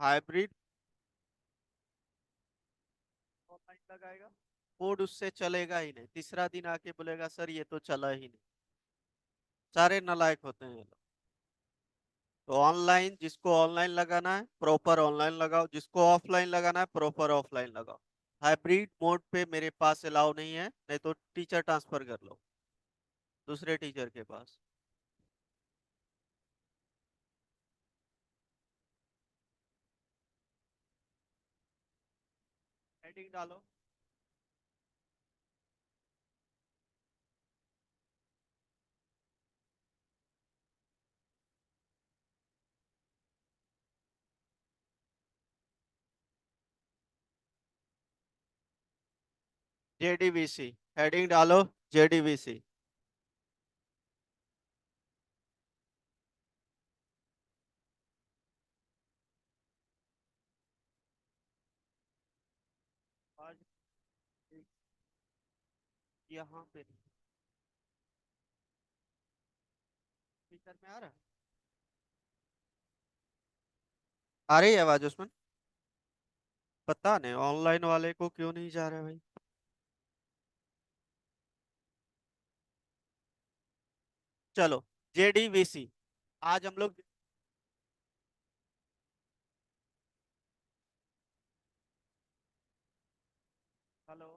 Hybrid online लगाएगा, code उससे चलेगा ही नहीं, तीसरा दिन आके बोलेगा सर ये तो चला ही नहीं। सारे नालायक होते हैं ये लोग। तो ऑनलाइन, जिसको ऑनलाइन लगाना है प्रॉपर ऑनलाइन लगाओ, जिसको ऑफलाइन लगाना है प्रॉपर ऑफलाइन लगाओ। हाइब्रिड मोड पे मेरे पास अलाउ नहीं है, नहीं तो टीचर ट्रांसफर कर लो दूसरे टीचर के पास। हेडिंग डालो। जेडीबीसी, हेडिंग डालो, जेडीबीसी। आज यहाँ पे टीचर में आ रहा है, आ रही है आवाज उसमें। पता नहीं ऑनलाइन वाले को क्यों नहीं जा रहा है भाई। चलो, जेडीबीसी। आज हम लोग, hello,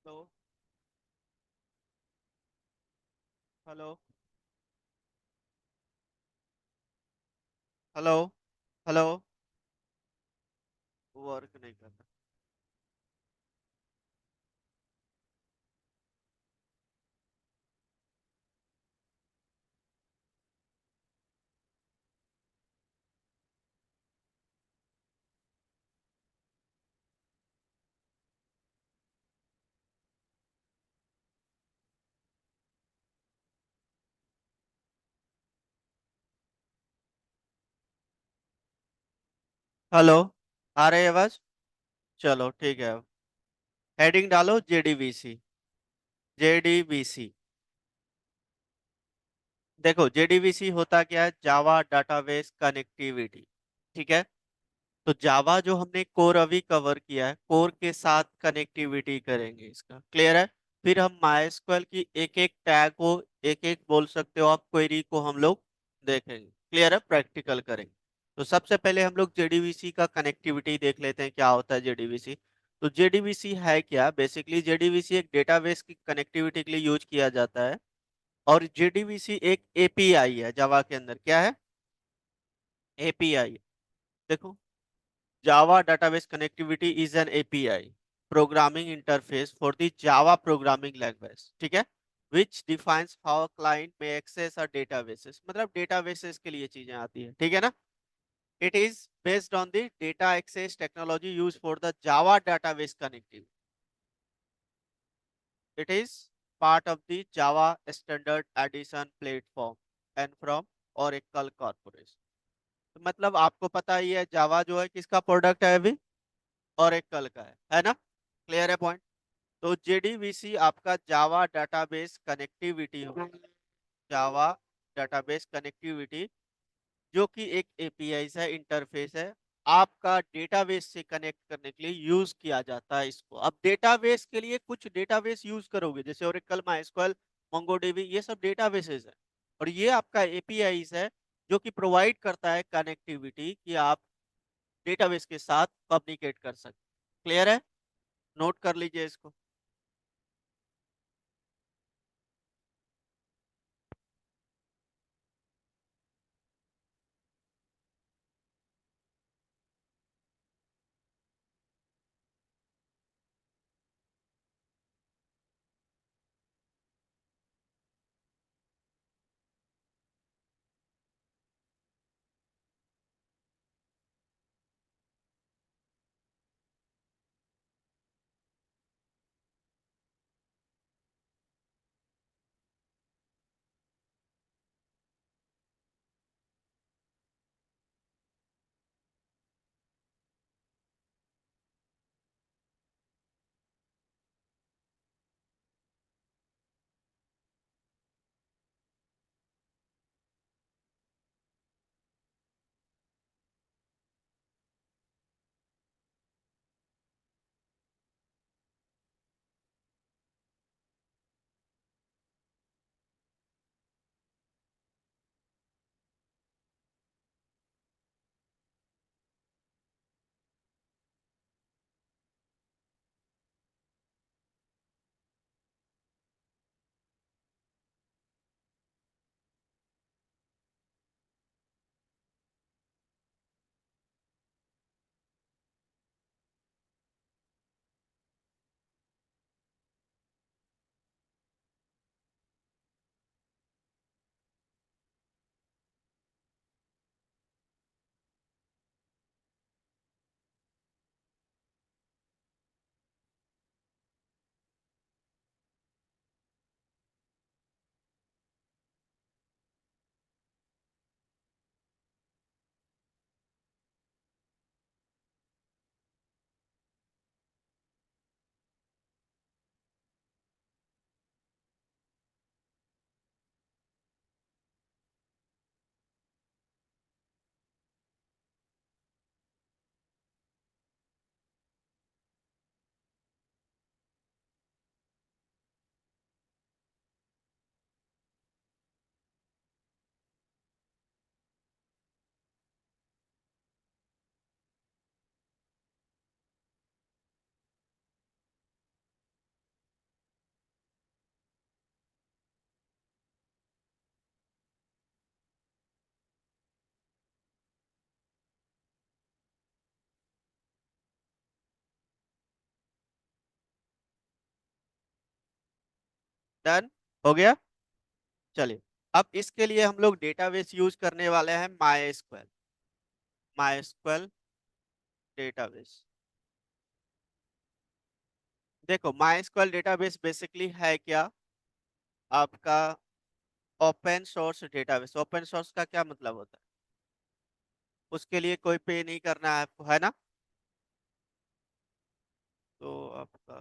hello, hello, hello, hello. Work नहीं कर रहा। हेलो, आ रही है आवाज। चलो ठीक है। हेडिंग डालो, जेडीबीसी। जेडीबीसी। देखो जेडीबीसी होता क्या है, जावा डाटाबेस कनेक्टिविटी। ठीक है। तो जावा जो हमने कोर अभी कवर किया है, कोर के साथ कनेक्टिविटी करेंगे, इसका क्लियर है। फिर हम माइस्क्वेल की एक एक टैग को, एक एक बोल सकते हो आप, क्वेरी को हम लोग देखेंगे, क्लियर है, प्रैक्टिकल करेंगे। तो सबसे पहले हम लोग जेडीबीसी का कनेक्टिविटी देख लेते हैं, क्या होता है जेडीबीसी। तो जेडीबीसी है क्या, बेसिकली जेडीबीसी एक डेटाबेस की कनेक्टिविटी के लिए यूज किया जाता है। और जेडीबीसी एक एपीआई है जावा के अंदर, क्या है, एपीआई। देखो, Java Database Connectivity is an API, programming interface for the Java programming language, ठीक है, which defines how a client may access a databases, मतलब databases के लिए चीजें आती है, ठीक है ना। It is based on the data access technology used for the Java database connectivity. It is part of the Java Standard Edition platform and from Oracle Corporation. तो मतलब आपको पता ही है जावा जो है किसका प्रोडक्ट है अभी, ओरेकल का है ना। क्लियर है पॉइंट। तो जेडीबीसी आपका जावा डाटाबेस कनेक्टिविटी हो, जावा डाटाबेस कनेक्टिविटी, जो कि एक एपीआई है, इंटरफेस है, आपका डेटाबेस से कनेक्ट करने के लिए यूज किया जाता है इसको। अब डेटाबेस के लिए कुछ डेटाबेस यूज करोगे, जैसे ओरेकल, माइस्क्वेल, मोंगोडीबी, ये सब डेटाबेसेस है। और ये आपका एपीआई है जो कि प्रोवाइड करता है कनेक्टिविटी, कि आप डेटाबेस के साथ कम्युनिकेट कर सकते। क्लियर है, नोट कर लीजिए इसको। डन हो गया। चलिए, अब इसके लिए हम लोग डेटाबेस यूज करने वाले हैं my SQL. My SQL database. देखो, माई एसक्यूएल डेटाबेस बेसिकली है क्या? आपका open source database. Open source का क्या मतलब होता है? उसके लिए कोई पे नहीं करना है आपको, है ना? तो आपका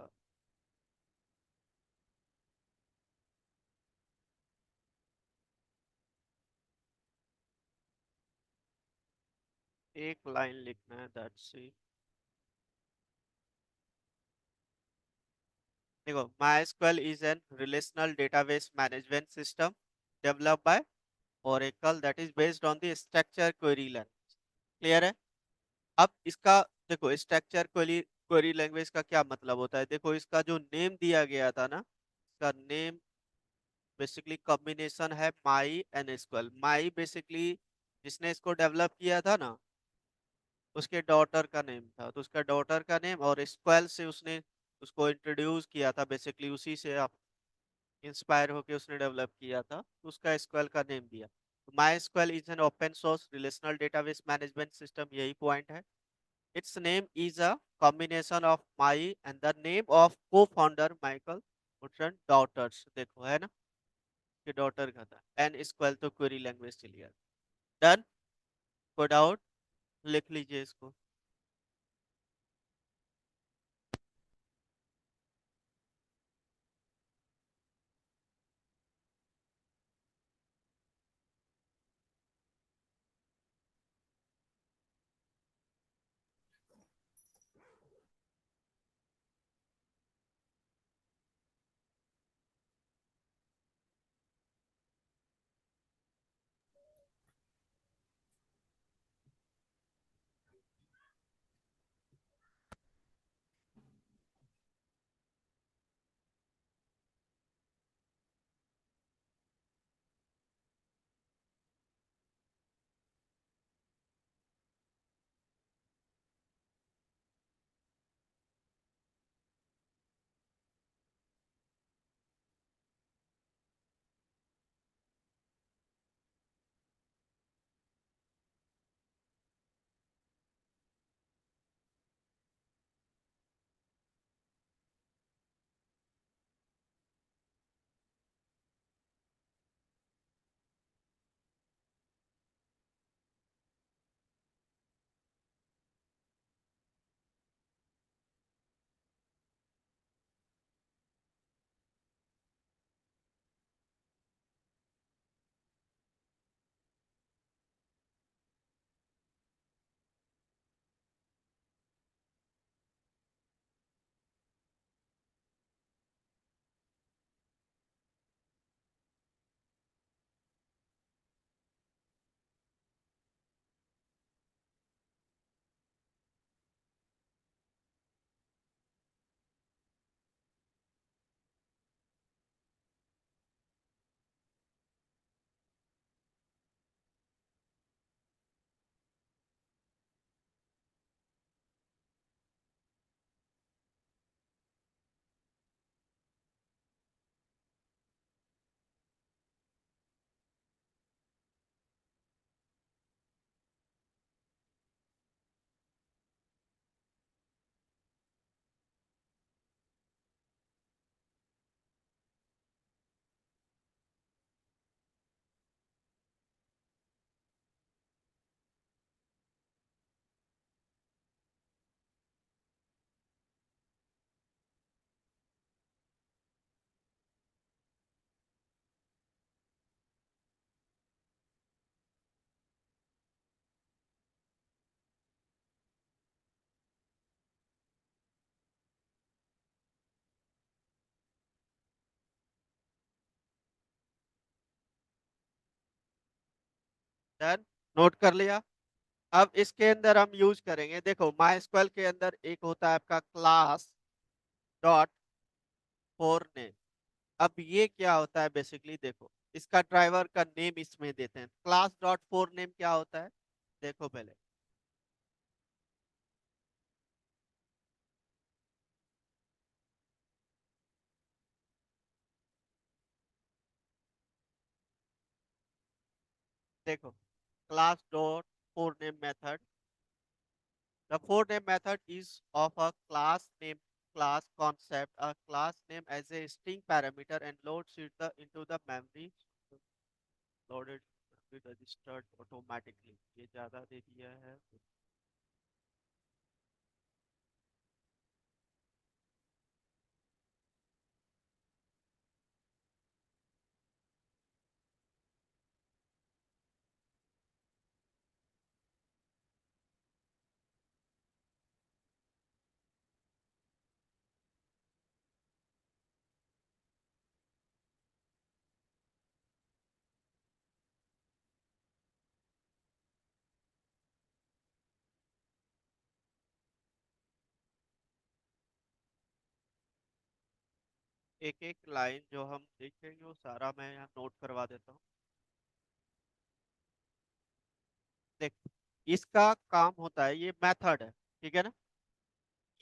एक लाइन लिखना है, दैट्स इट। देखो, MySQL is an relational database management system developed by Oracle that is based on the structure query language। Clear है? अब इसका देखो, स्ट्रक्चर क्वेरी लैंग्वेज का क्या मतलब होता है? देखो, इसका जो नेम दिया गया था ना, इसका नेम बेसिकली कॉम्बिनेशन है माई एंड एसक्यूएल। माई बेसिकली जिसने इसको डेवलप किया था ना, उसके डॉटर का नेम था, तो उसका डॉटर का नेम, और एसक्यूएल से उसने उसको इंट्रोड्यूस किया था, बेसिकली उसी से आप इंस्पायर होके उसने डेवलप किया था, तो उसका एसक्यूएल का नेम दिया। My SQL is an open source relational database management system, यही पॉइंट है। Its name is a combination of my and the name of co-founder Michael Hutton daughters। देखो, है ना, कि डॉटर का था। एन इक्वल तो क्वेरी लैंग्वेज चलिए। डन। कोड आउट लिख लीजिए इसको। डन। नोट कर लिया? अब इसके अंदर हम यूज करेंगे, देखो, माई के अंदर एक होता है आपका क्लास डॉट फॉर नेम। अब ये क्या होता है बेसिकली? देखो, इसका ड्राइवर का नेम इसमें देते हैं। क्लास डॉट फॉर नेम क्या होता है? देखो पहले, देखो, class dot for name method, the four name method is of a class name class concept, a class name as a string parameter and loads it into the memory, loaded memory registered automatically. ये ज्यादा दे दिया है। एक एक line जो हम देखेंगे वो सारा मैं यहाँ नोट करवा देता हूँ। देख, इसका काम होता है, ये मेथड है, ठीक है ना।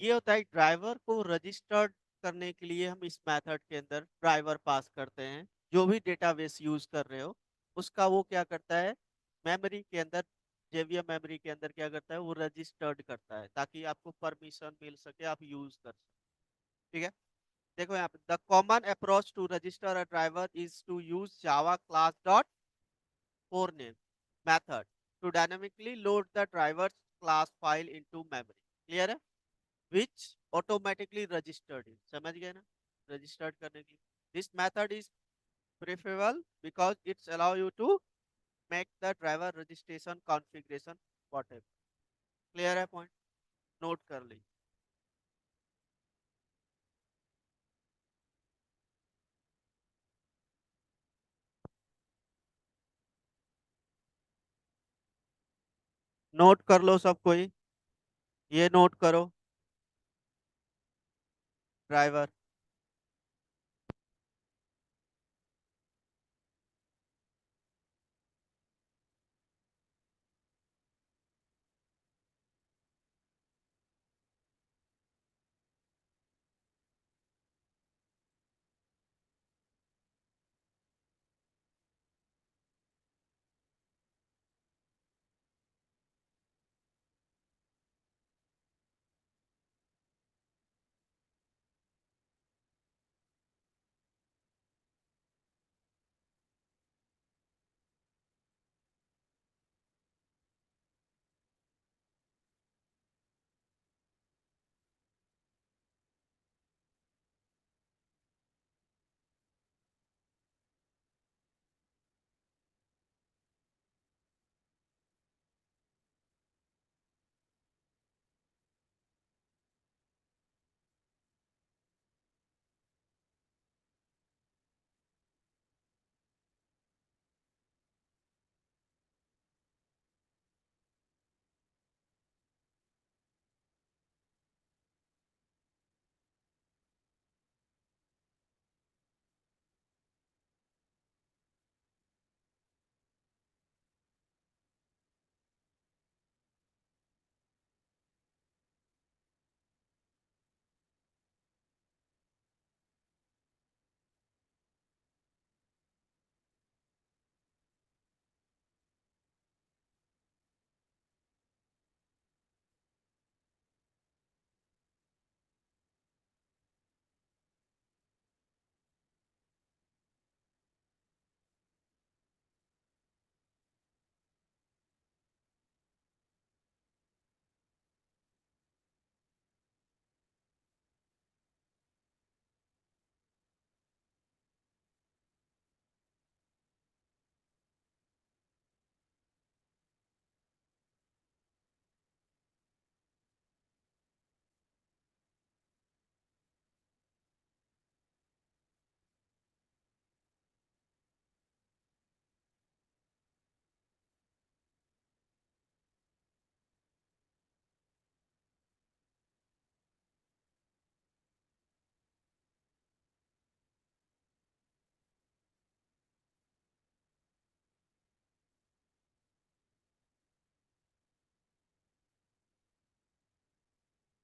ये होता है ड्राइवर को रजिस्टर्ड करने के लिए हम इस मेथड के अंदर ड्राइवर पास करते हैं। जो भी डेटाबेस यूज कर रहे हो उसका वो क्या करता है, मेमोरी के अंदर, जेवीएम मेमोरी के अंदर क्या करता है, वो रजिस्टर्ड करता है ताकि आपको परमिशन मिल सके, आप यूज कर सके। ठीक है। देखो यहाँ पे, the common approach to register a driver is to use Java class dot for name method to dynamically load the drivers class file into memory. Clear है। which automatically registered it, समझ गए ना, रजिस्टर्ड करने की। this method is preferable because it's allow you to make the driver registration configuration whatever। Clear है point, note कर ली। Note कर लो सब कोई, ये नोट करो, ड्राइवर।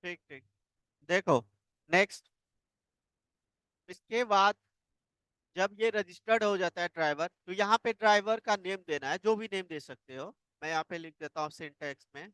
ठीक ठीक। देखो, नेक्स्ट, इसके बाद जब ये रजिस्टर्ड हो जाता है ड्राइवर, तो यहाँ पे ड्राइवर का नेम देना है, जो भी नेम दे सकते हो। मैं यहाँ पे लिख देता हूँ सिंटैक्स में।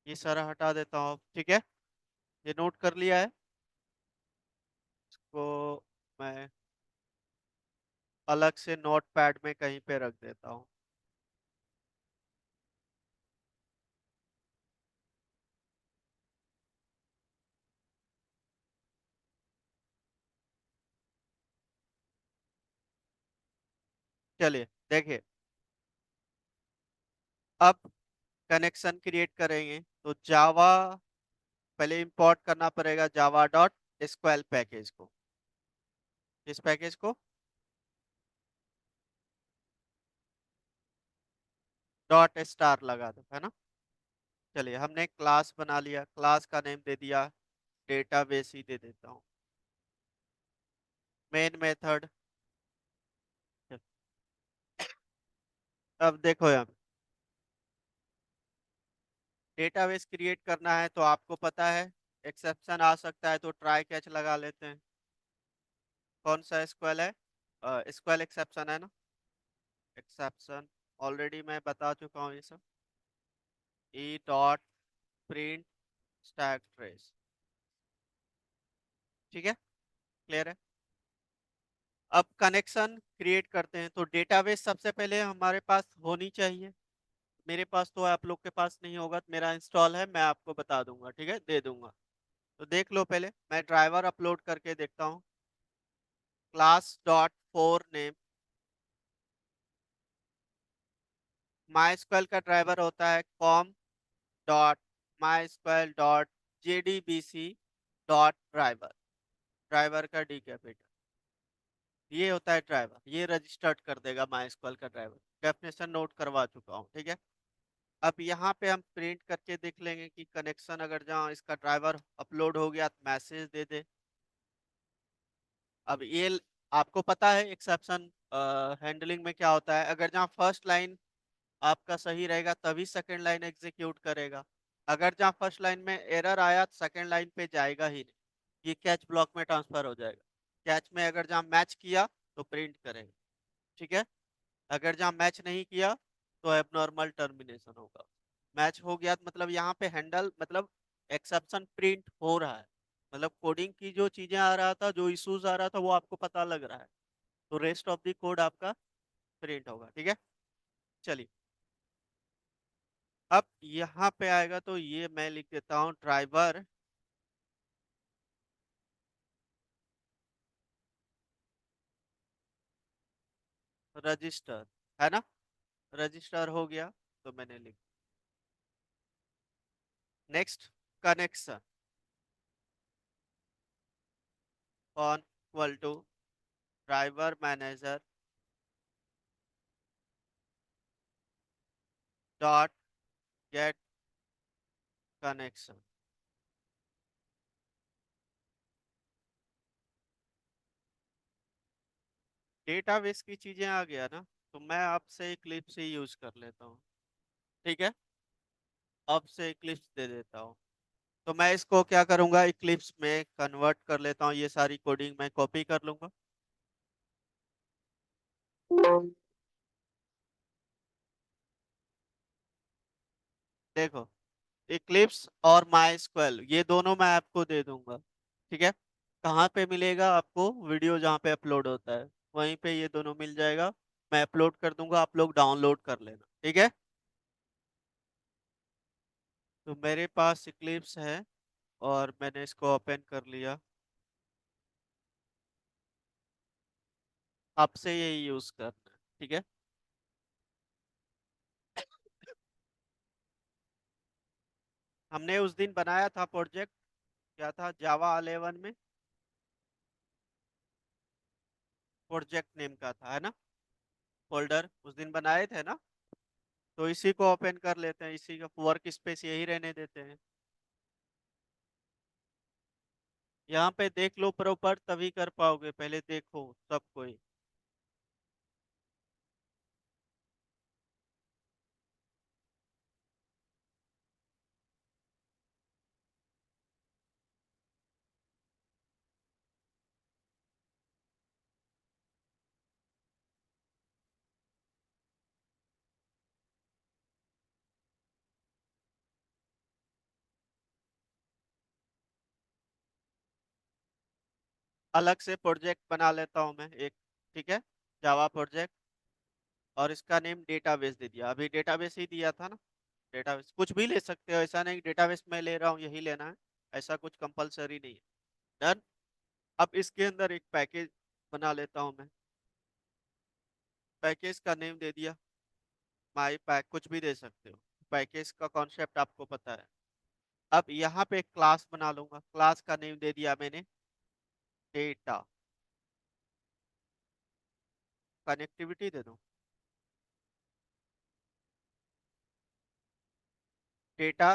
ये सारा हटा देता हूँ, ठीक है। ये नोट कर लिया है, इसको मैं अलग से नोट पैड में कहीं पे रख देता हूँ। चलिए देखिए, अब कनेक्शन क्रिएट करेंगे तो जावा पहले इंपोर्ट करना पड़ेगा, जावा डॉट एसक्यूएल पैकेज को। इस पैकेज को डॉट स्टार लगा दो, है ना। चलिए हमने क्लास बना लिया, क्लास का नेम दे दिया डेटाबेस ही दे देता हूँ। मेन मेथड, अब देखो यहाँ डेटाबेस क्रिएट करना है तो आपको पता है एक्सेप्शन आ सकता है, तो ट्राई कैच लगा लेते हैं। कौन सा एसक्यूएल है, एसक्यूएल एक्सेप्शन है ना। एक्सेप्शन ऑलरेडी मैं बता चुका हूँ ये सब। E dot print stack trace, ठीक है, क्लियर है। अब कनेक्शन क्रिएट करते हैं तो डेटाबेस सबसे पहले हमारे पास होनी चाहिए। मेरे पास तो है, आप लोग के पास नहीं होगा तो मेरा इंस्टॉल है, मैं आपको बता दूंगा, ठीक है, दे दूंगा। तो देख लो, पहले मैं ड्राइवर अपलोड करके देखता हूँ। क्लास डॉट फोर नेम, माई का ड्राइवर होता है कॉम डॉट माई dot JDBC dot driver, driver का डी कैपिटल, ये होता है ड्राइवर, ये रजिस्टर्ड कर देगा माई का ड्राइवर। डेफिनेशन नोट करवा चुका हूँ, ठीक है। अब यहाँ पे हम प्रिंट करके देख लेंगे कि कनेक्शन अगर जहाँ इसका ड्राइवर अपलोड हो गया तो मैसेज दे दे। अब ये आपको पता है एक्सेप्शन हैंडलिंग में क्या होता है, अगर जहाँ फर्स्ट लाइन आपका सही रहेगा तभी सेकंड लाइन एग्जीक्यूट करेगा। अगर जहाँ फर्स्ट लाइन में एरर आया तो सेकंड लाइन पे जाएगा ही नहीं, ये कैच ब्लॉक में ट्रांसफर हो जाएगा। कैच में अगर जहाँ मैच किया तो प्रिंट करेगा, ठीक है। अगर जहाँ मैच नहीं किया तो एबनॉर्मल टर्मिनेशन होगा। मैच हो गया तो मतलब यहाँ पे हैंडल मतलब एक्सेप्शन प्रिंट हो रहा है, मतलब कोडिंग की जो चीजें आ रहा था, जो इश्यूज आ रहा था वो आपको पता लग रहा है, तो रेस्ट ऑफ द कोड आपका प्रिंट होगा, ठीक है। चलिए अब यहाँ पे आएगा तो ये मैं लिख देता हूँ ड्राइवर रजिस्टर, है ना। रजिस्टर हो गया तो मैंने लिख, next connection on equal to driver manager dot get connection. Database की चीजें आ गया ना, तो मैं आपसे इक्लिप्स ही यूज कर लेता हूँ, ठीक है। अब से इक्लिप्स दे देता हूँ, तो मैं इसको क्या करूंगा, इक्लिप्स में कन्वर्ट कर लेता हूँ, ये सारी कोडिंग मैं कॉपी कर लूंगा। देखो इक्लिप्स और माई स्क्वेल ये दोनों मैं आपको दे दूंगा, ठीक है। कहाँ पे मिलेगा आपको, वीडियो जहाँ पे अपलोड होता है वहीं पे ये दोनों मिल जाएगा। मैं अपलोड कर दूंगा, आप लोग डाउनलोड कर लेना, ठीक है। तो मेरे पास इक्लिप्स है और मैंने इसको ओपन कर लिया, आपसे यही यूज करना है, ठीक है। हमने उस दिन बनाया था प्रोजेक्ट, क्या था जावा 11 में, प्रोजेक्ट नेम का था, है ना। फोल्डर उस दिन बनाए थे ना, तो इसी को ओपन कर लेते हैं, इसी का वर्क स्पेस यही रहने देते हैं। यहाँ पे देख लो प्रॉपर तभी कर पाओगे, पहले देखो सब कोई। अलग से प्रोजेक्ट बना लेता हूं मैं एक, ठीक है, जावा प्रोजेक्ट, और इसका नेम डेटाबेस दे दिया। अभी डेटाबेस ही दिया था ना, डेटाबेस कुछ भी ले सकते हो, ऐसा नहीं डेटाबेस में ले रहा हूँ यही लेना है, ऐसा कुछ कंपलसरी नहीं है। डन। अब इसके अंदर एक पैकेज बना लेता हूँ मैं, पैकेज का नेम दे दिया माई पैक, कुछ भी दे सकते हो, पैकेज का कॉन्सेप्ट आपको पता है। अब यहाँ पे एक क्लास बना लूंगा, क्लास का नेम दे दिया मैंने डेटा, कनेक्टिविटी दे दूं, डेटा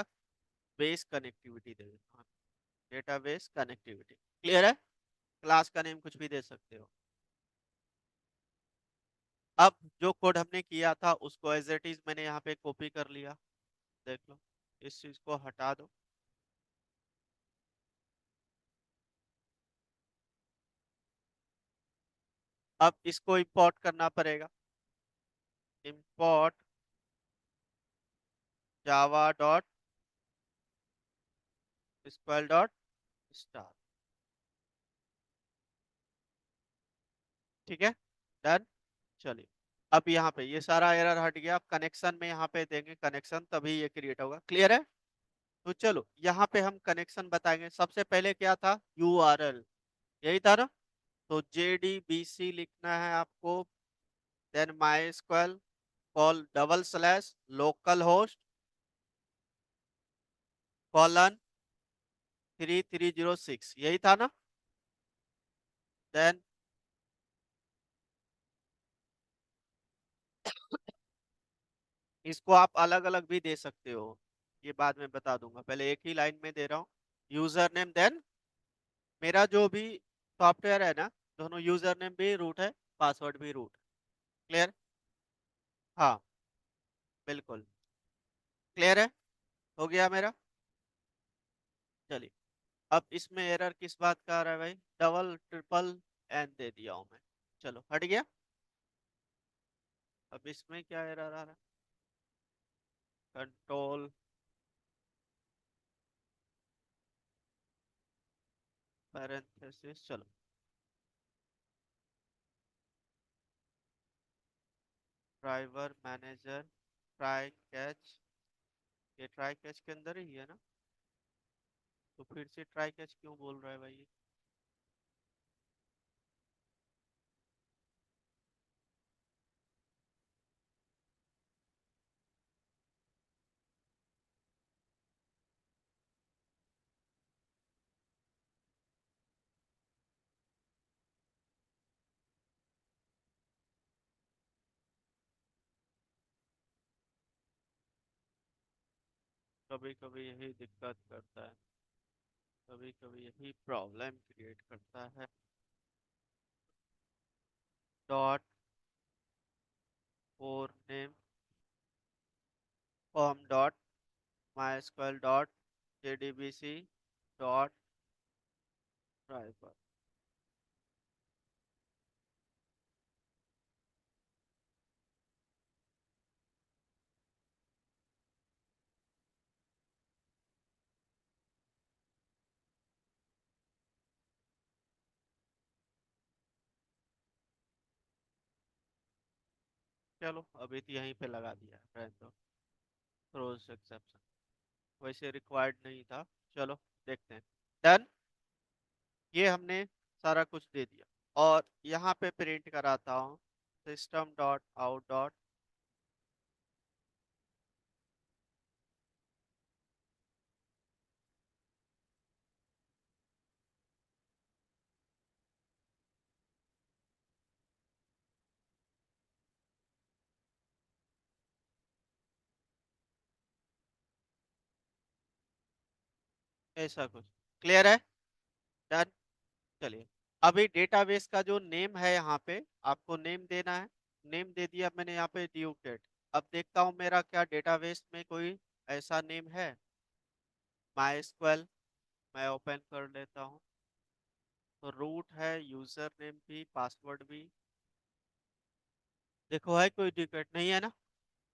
बेस कनेक्टिविटी दे दूं, डेटा बेस कनेक्टिविटी। क्लियर है? क्लास का नेम कुछ भी दे सकते हो। अब जो कोड हमने किया था उसको एज इट इज मैंने यहाँ पे कॉपी कर लिया, देख लो, इस चीज को हटा दो। अब इसको इंपोर्ट करना पड़ेगा, import Java dot स्क्वेल dot star, ठीक है, डन। चलिए, अब यहाँ पे ये सारा एरर हट गया। अब कनेक्शन में यहाँ पे देंगे कनेक्शन, तभी ये क्रिएट होगा। क्लियर है? तो चलो यहाँ पे हम कनेक्शन बताएंगे। सबसे पहले क्या था, यूआरएल, यही था ना, तो JDBC लिखना है आपको, then MySQL colon double slash local host colon 3306, यही था ना। देन इसको आप अलग अलग भी दे सकते हो, ये बाद में बता दूंगा, पहले एक ही लाइन में दे रहा हूँ। यूजर नेम, देन मेरा जो भी सॉफ्टवेयर है ना, दोनों यूजर नेम भी रूट है, पासवर्ड भी रूट। क्लियर? हाँ, बिल्कुल क्लियर है, हो गया मेरा। चलिए, अब इसमें एरर किस बात का आ रहा है भाई, डबल ट्रिपल एन दे दिया हूं मैं, चलो हट गया। अब इसमें क्या एरर आ रहा है, कंट्रोल पैरेंथेसिस, चलो ड्राइवर मैनेजर ट्राई कैच, ये ट्राई कैच के अंदर ही है ना, तो फिर से ट्राई कैच क्यों बोल रहा है भाई ये? कभी कभी यही दिक्कत करता है, कभी कभी यही प्रॉब्लम क्रिएट करता है। Dot for name form dot my स्क्वेल dot JDBC dot driver. चलो अभी तो यहीं पे लगा दिया है, रहने दो, थ्रोज एक्सेप्शन, वैसे रिक्वायर्ड नहीं था। चलो देखते हैं। डन, ये हमने सारा कुछ दे दिया, और यहाँ पे प्रिंट कराता हूँ सिस्टम डॉट आउट डॉट, ऐसा कुछ। क्लियर है? डन। चलिए, अभी डेटाबेस का जो नेम है यहाँ पे आपको नेम देना है, नेम दे दिया मैंने यहाँ पे ड्यू डेट। अब देखता हूँ मेरा क्या डेटाबेस में कोई ऐसा नेम है। माई स्क्वेल मैं ओपन कर लेता हूँ, तो रूट है, यूजर नेम भी, पासवर्ड भी, देखो है कोई दिक्कत नहीं है ना।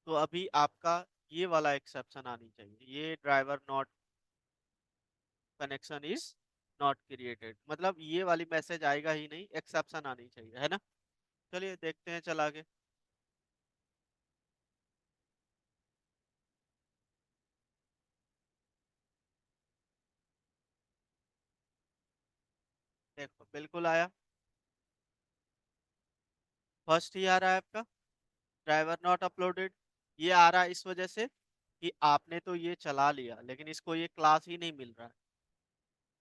तो अभी आपका ये वाला एक्सेप्शन आनी चाहिए, ये driver not connection is not created, मतलब ये वाली मैसेज आएगा ही नहीं, एक्सेप्शन आनी चाहिए, है ना। चलिए देखते हैं, चल आगे। देखो बिल्कुल आया, फर्स्ट ही आ रहा है आपका, ड्राइवर नॉट अपलोडेड। ये आ रहा है इस वजह से कि आपने तो ये चला लिया, लेकिन इसको ये क्लास ही नहीं मिल रहा है,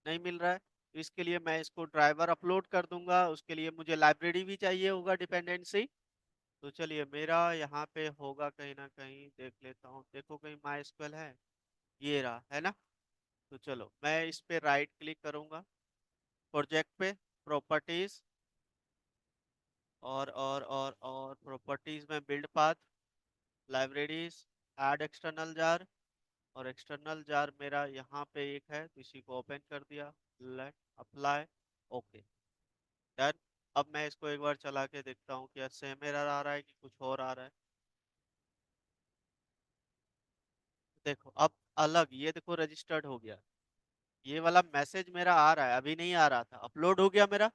नहीं मिल रहा है। तो इसके लिए मैं इसको ड्राइवर अपलोड कर दूंगा, उसके लिए मुझे लाइब्रेरी भी चाहिए होगा डिपेंडेंसी। तो चलिए मेरा यहाँ पे होगा कहीं ना कहीं, देख लेता हूँ, देखो कहीं माई एसक्यूएल है, ये रहा है ना। तो चलो मैं इस पे राइट क्लिक करूंगा, प्रोजेक्ट पे, प्रॉपर्टीज, और प्रॉपर्टीज में build path, libraries, add external jar, और एक्सटर्नल जार मेरा यहाँ पे एक है, तो इसी को ओपन कर दिया, लेट अप्लाई, ओके, डन। अब मैं इसको एक बार चला के देखता हूँ क्या सेम एरर आ रहा है कि कुछ और आ रहा है। देखो अब अलग, ये देखो रजिस्टर्ड हो गया, ये वाला मैसेज मेरा आ रहा है, अभी नहीं आ रहा था, अपलोड हो गया मेरा,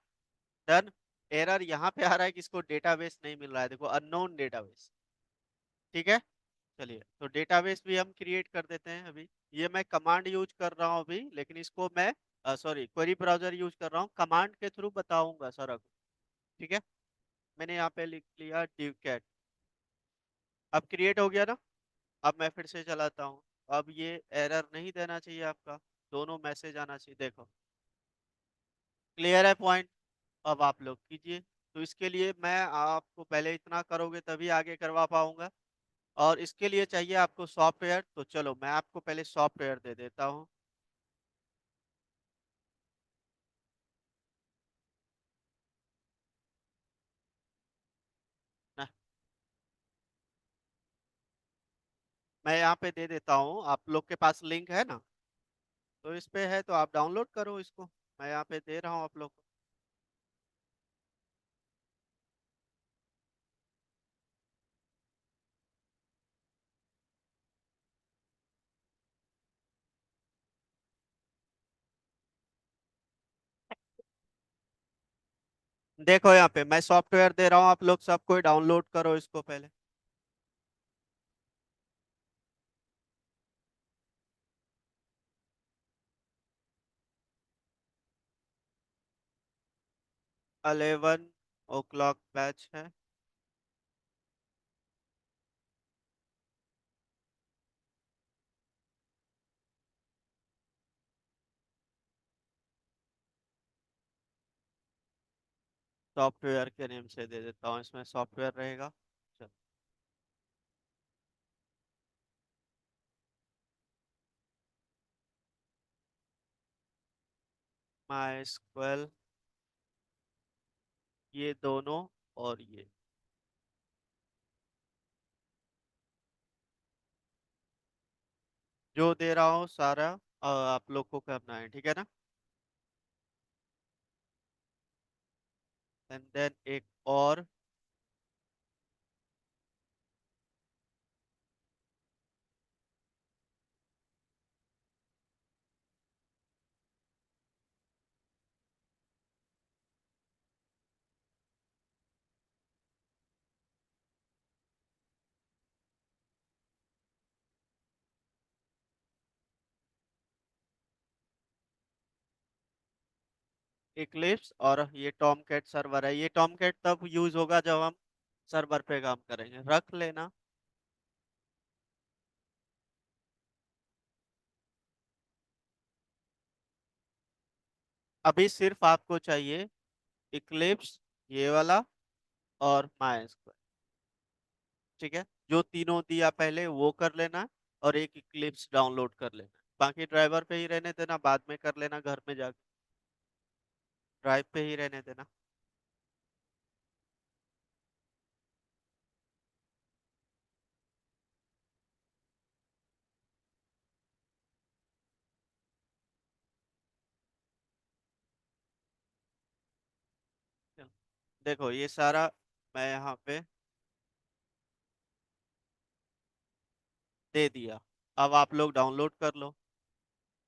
डन। एरर यहाँ पे आ रहा है कि इसको डेटाबेस नहीं मिल रहा है, देखो अननोन डेटाबेस, ठीक है। चलिए तो डेटाबेस भी हम क्रिएट कर देते हैं अभी। ये मैं कमांड यूज कर रहा हूँ अभी, लेकिन इसको मैं सॉरी क्वेरी ब्राउजर यूज कर रहा हूँ, कमांड के थ्रू बताऊंगा सर अब, ठीक है। मैंने यहाँ पे लिख लिया डीकेट, अब क्रिएट हो गया ना। अब मैं फिर से चलाता हूँ, अब ये एरर नहीं देना चाहिए आपका, दोनों मैसेज आना चाहिए, देखो क्लियर है पॉइंट। अब आप लोग कीजिए। तो इसके लिए मैं आपको पहले इतना करोगे तभी आगे करवा पाऊंगा, और इसके लिए चाहिए आपको सॉफ्टवेयर, तो चलो मैं आपको पहले सॉफ्टवेयर दे देता हूँ ना। मैं यहाँ पे दे देता हूँ, आप लोग के पास लिंक है ना, तो इस पे है तो आप डाउनलोड करो इसको, मैं यहाँ पे दे रहा हूँ आप लोग को। देखो यहाँ पे मैं सॉफ्टवेयर दे रहा हूँ, आप लोग सब कोई डाउनलोड करो इसको पहले। 11 o'clock बैच है। सॉफ्टवेयर के नेम से दे देता हूँ, इसमें सॉफ्टवेयर रहेगा। चलो माई स्क्वेल, ये दोनों, और ये जो दे रहा हूँ सारा आप लोग को करना है, ठीक है ना। एंड देन एक और इक्लिप्स, और ये टॉम कैट सर्वर है, ये टॉम कैट तब यूज होगा जब हम सर्वर पे काम करेंगे, रख लेना। अभी सिर्फ आपको चाहिए इक्लिप्स, ये वाला, और माइस्क्वेल, ठीक है। जो तीनों दिया पहले वो कर लेना, और एक इक्लिप्स डाउनलोड कर लेना, बाकी ड्राइवर पे ही रहने देना, बाद में कर लेना घर में जाके, ड्राइव पे ही रहने देना। चलो, देखो ये सारा मैं यहाँ पे दे दिया, अब आप लोग डाउनलोड कर लो।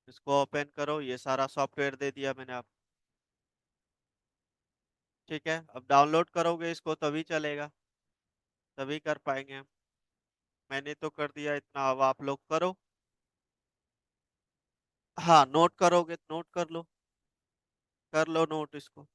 इसको ओपन करो, ये सारा सॉफ्टवेयर दे दिया मैंने आप। ठीक है, अब डाउनलोड करोगे इसको तभी चलेगा, तभी कर पाएंगे हम। मैंने तो कर दिया इतना, अब आप लोग करो। हाँ, नोट करोगे तो नोट कर लो नोट इसको।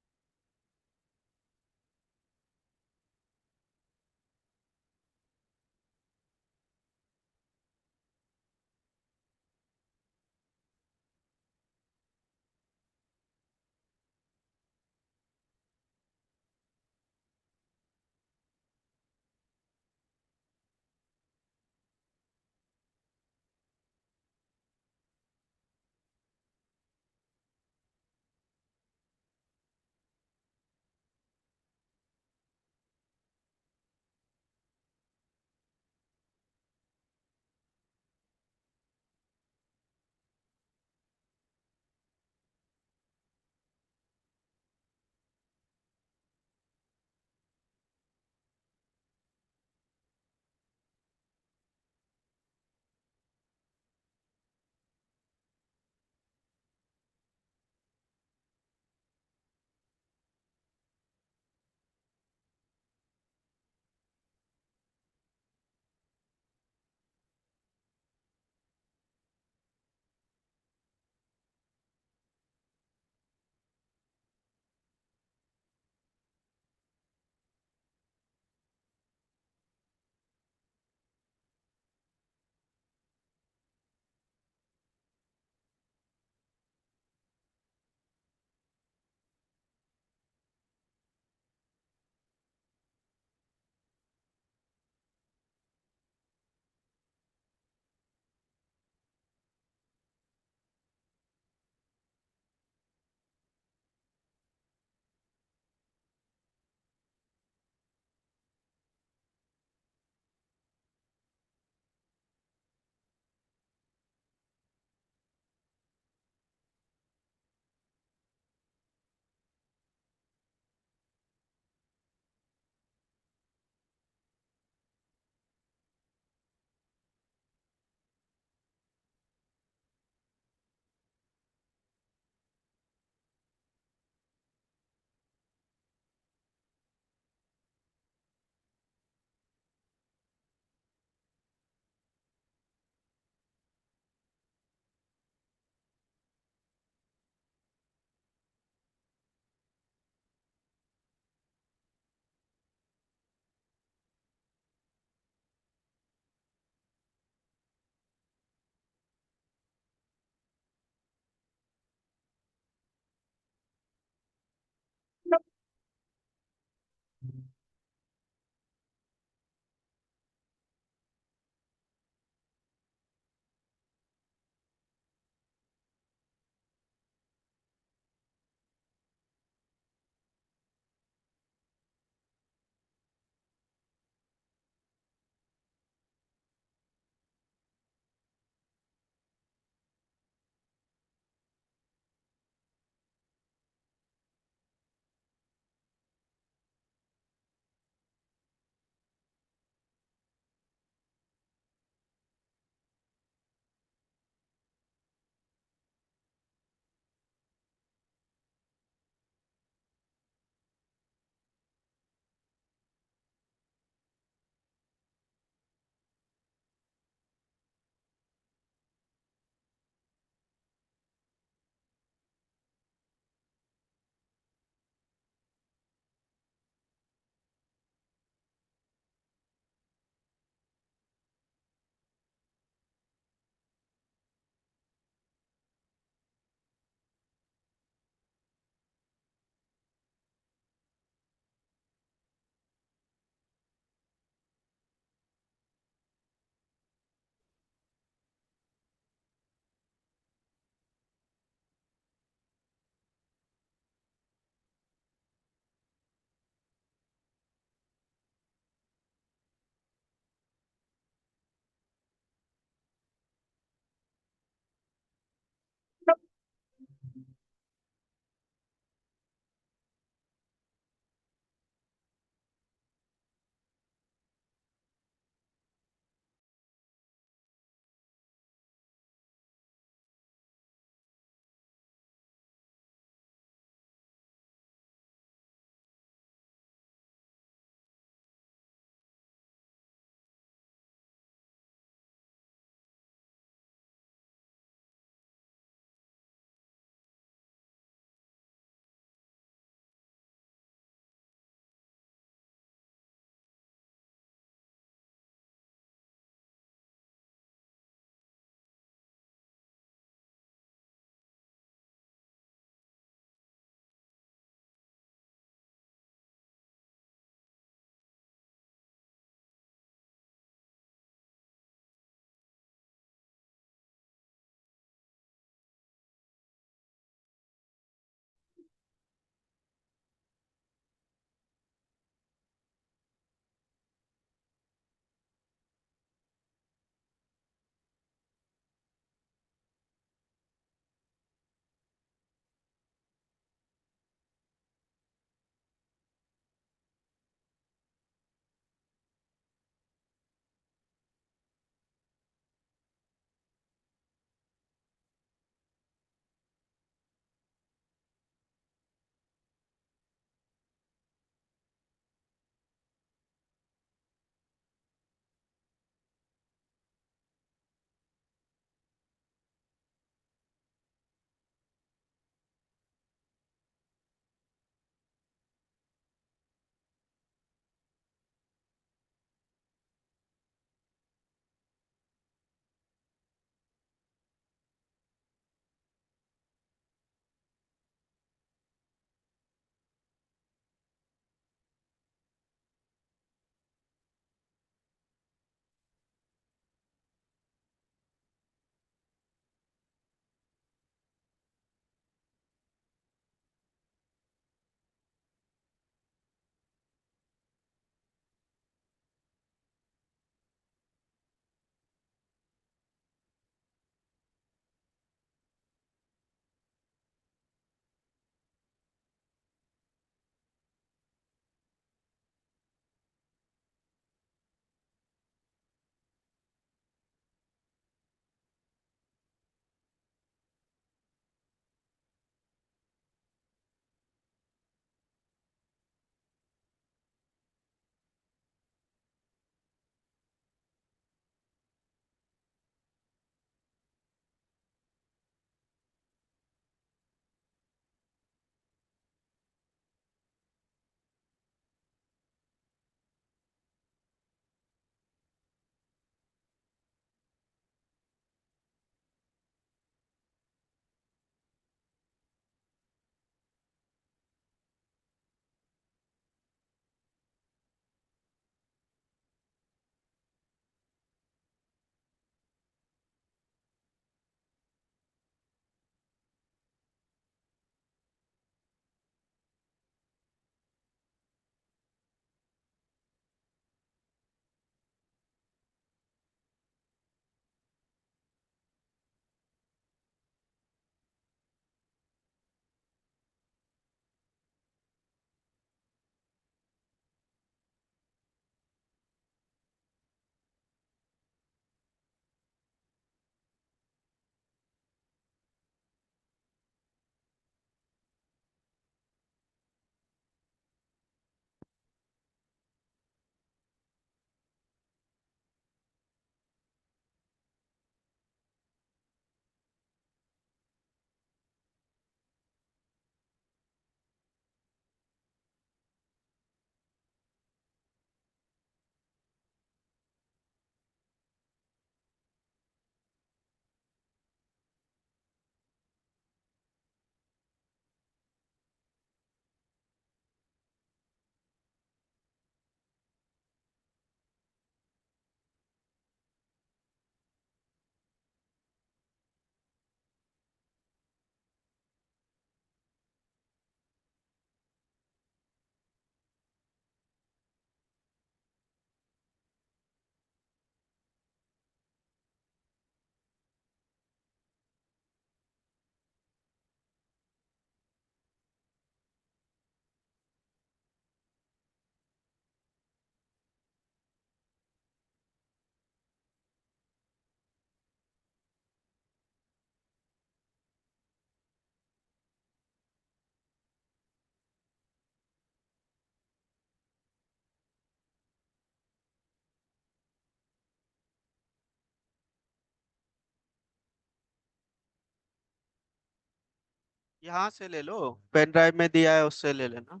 यहाँ से ले लो, पेन ड्राइव में दिया है उससे ले लेना।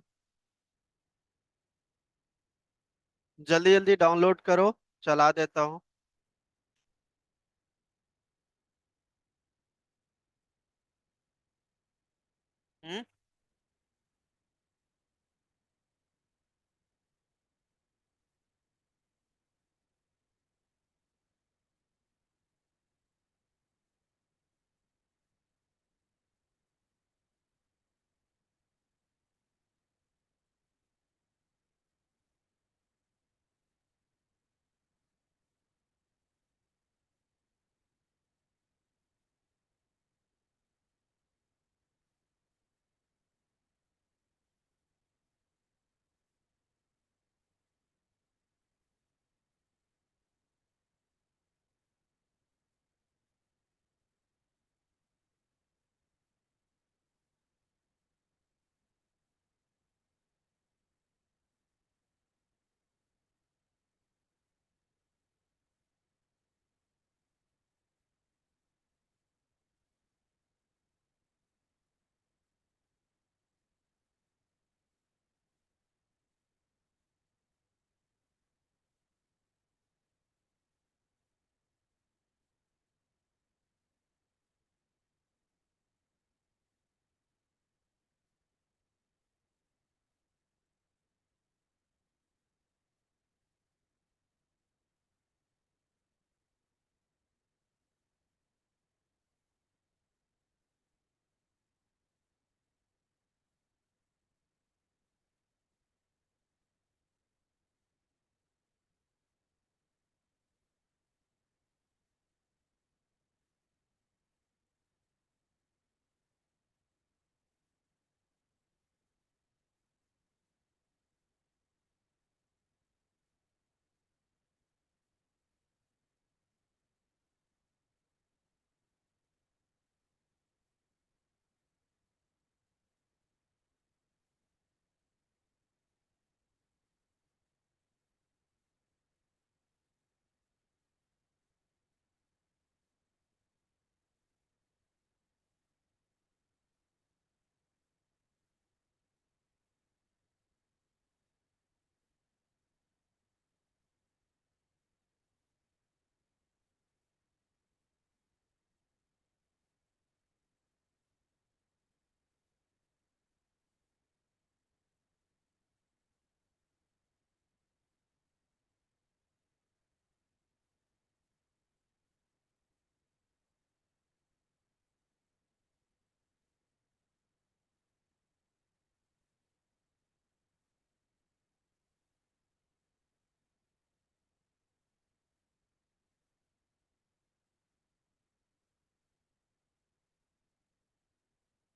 जल्दी जल्दी डाउनलोड करो, चला देता हूँ। हम्म।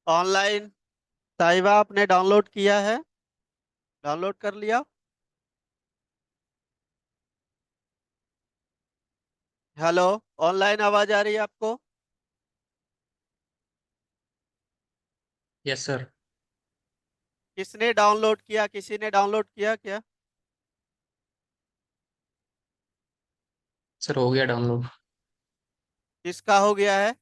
ऑनलाइन। साहिबा आपने डाउनलोड किया है? डाउनलोड कर लिया? हेलो। ऑनलाइन आवाज आ रही है आपको? Yes sir. किसने डाउनलोड किया, किसी ने डाउनलोड किया क्या? सर हो गया डाउनलोड। किसका हो गया है?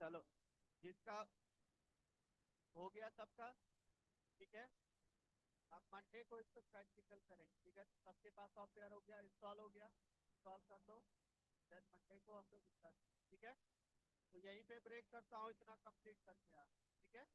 चलो, जिसका हो गया सबका, ठीक है। अब मंडे को इसको प्रैक्टिकल करेंगे, ठीक है। सबके पास सॉफ्टवेयर हो गया, इंस्टॉल हो गया, इंस्टॉल कर दो। देन मंडे को हम लोग स्टार्ट, ठीक है। तो यहीं पे ब्रेक करता हूँ, इतना कंप्लीट करके आ, ठीक है।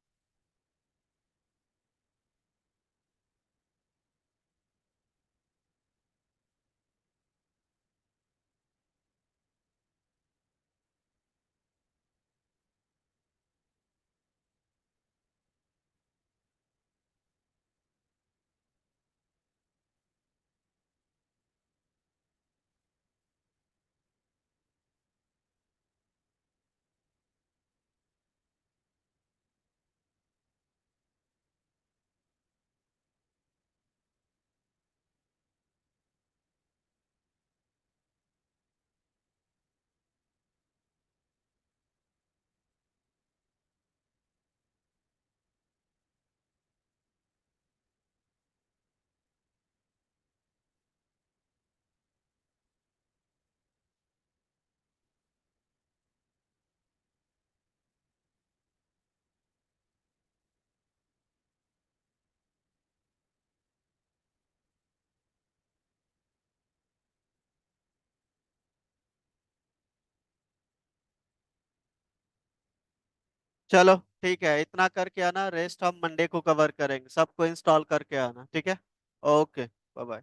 चलो ठीक है, इतना करके आना, रेस्ट हम मंडे को कवर करेंगे। सबको इंस्टॉल करके आना, ठीक है। Okay, bye bye.